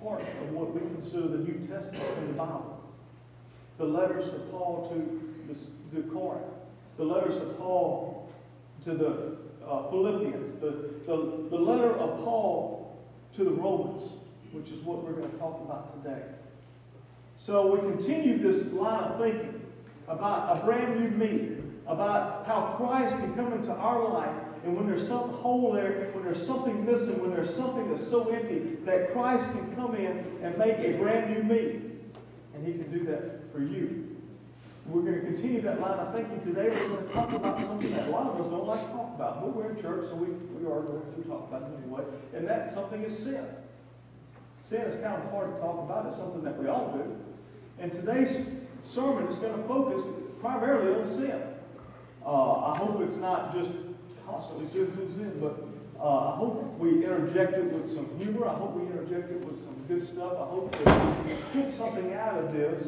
part of what we consider the New Testament in the Bible. The letters of Paul to Corinth, the letters of Paul to the Philippians, the letter of Paul to the Romans, which is what we're going to talk about today. So we continue this line of thinking about a brand new me, about how Christ can come into our life, and when there's some hole there, when there's something missing, when there's something that's so empty, that Christ can come in and make a brand new me. And He can do that for you. We're going to continue that line of thinking today. We're going to talk about something that a lot of us don't like to talk about. But we're in church, so we are going to talk about it anyway. And that something is sin. Sin is kind of hard to talk about. It's something that we all do. And today's sermon is going to focus primarily on sin. I hope it's not just constantly sin, but I hope we interject it with some humor. I hope we interject it with some good stuff. I hope that we get something out of this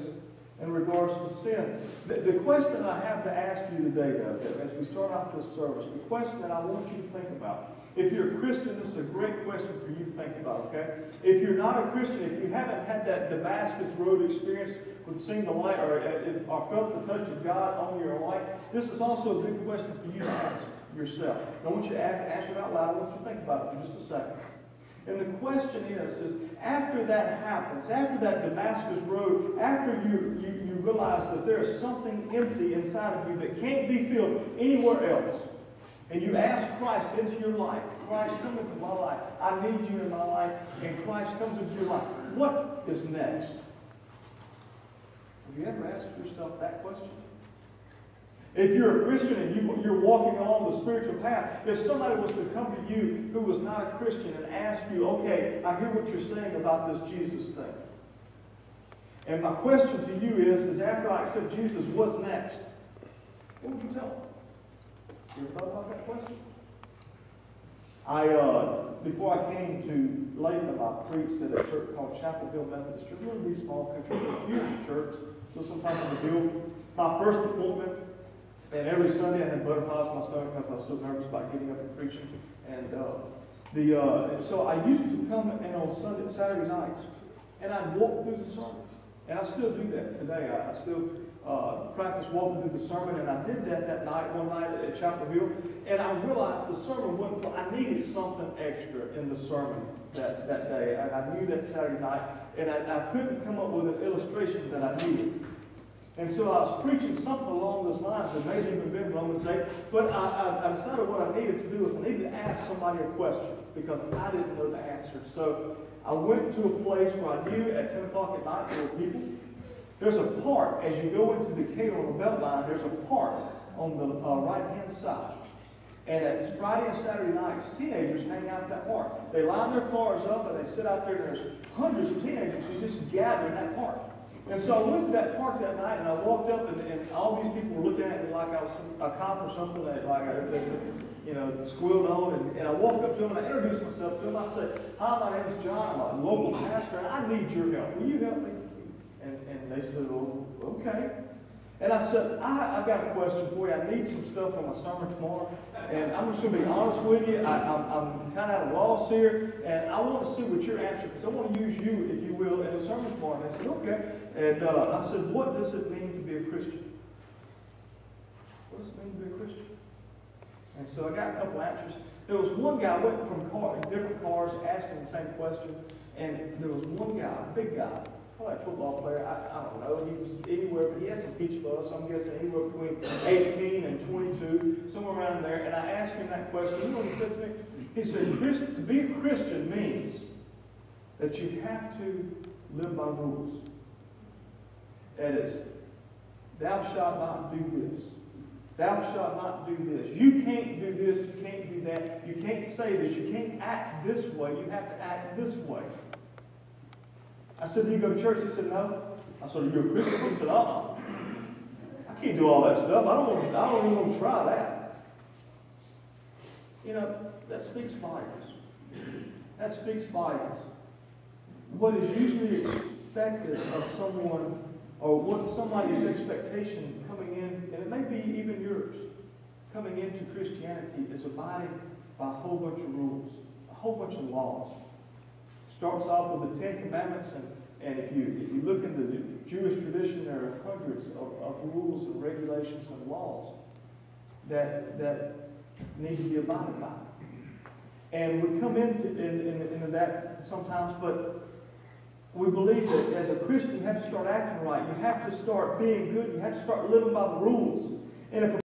in regards to sin. The question I have to ask you today, though, as we start off this service, the question that I want you to think about. If you're a Christian, this is a great question for you to think about, okay? If you're not a Christian, if you haven't had that Damascus Road experience with seeing the light or felt the touch of God on your life, this is also a good question for you to ask yourself. I want you to answer it out loud. I want you to think about it for just a second. And the question is after that happens, after that Damascus Road, after you realize that there's something empty inside of you that can't be filled anywhere else, and you ask Christ into your life, Christ, come into my life. I need you in my life. And Christ comes into your life. What is next? Have you ever asked yourself that question? If you're a Christian and you're walking along the spiritual path, if somebody was to come to you who was not a Christian and ask you, okay, I hear what you're saying about this Jesus thing. And my question to you is after I accept Jesus, what's next? What would you tell them? You ever thought about that question? Before I came to Latham, I preached at a church called Chapel Hill Methodist Church. One of these small country beautiful church, so sometimes in the hill. My first appointment, and every Sunday I had butterflies in my stomach because I was so nervous about getting up and preaching. And so I used to come in on Saturday nights, and I'd walk through the sermon. And I still do that today. I still practice walking through the sermon, and I did that one night at Chapel Hill, and I realized the sermon wasn't full. I needed something extra in the sermon that day. I knew that Saturday night, and I couldn't come up with an illustration that I needed. And so I was preaching something along those lines, and maybe even been Romans 8, but I decided what I needed to do was I needed to ask somebody a question, because I didn't know the answer. So I went to a place where I knew at 10 o'clock at night there were people. There's a park, as you go into Decatur on the Beltline, there's a park on the right-hand side. And it's Friday and Saturday nights, teenagers hang out at that park. They line their cars up and they sit out there, and there's hundreds of teenagers who just gather in that park. And so I went to that park that night, and I walked up, and all these people were looking at me like I was a cop or something, like I squealed on. And I walked up to them, and I introduced myself to them. I said, "Hi, my name is John. I'm a local pastor, and I need your help. Will you help me?" And they said, "Oh, okay." And I said, I've got a question for you. I need some stuff for my sermon tomorrow. And I'm just going to be honest with you. I'm kind of at a loss here. And I want to see what your answer is, because I want to use you, if you will, in the sermon tomorrow. And they said, okay. And I said, what does it mean to be a Christian? What does it mean to be a Christian? And so I got a couple answers. There was one guy went from different cars asking the same question. And there was one guy, a big guy, probably a football player, I don't know, he was anywhere, but he had some peach fuzz, so I'm guessing anywhere between 18 and 22, somewhere around there, and I asked him that question. You know what he said to me? He said, to be a Christian means that you have to live by rules. And it's, thou shalt not do this. Thou shalt not do this. You can't do this, you can't do that, you can't say this, you can't act this way, you have to act this way. I said, do you go to church? He said, no. I said, are you a Christian? He said, I can't do all that stuff. I don't even want to try that. You know, that speaks volumes. That speaks volumes. What is usually expected of someone, or what somebody's expectation coming in, and it may be even yours, coming into Christianity is abiding by a whole bunch of rules, a whole bunch of laws. Starts off with the Ten Commandments, and if you look into the Jewish tradition, there are hundreds of rules and regulations and laws that need to be abided by. And we come into that sometimes, but we believe that as a Christian, you have to start acting right. You have to start being good. You have to start living by the rules. And if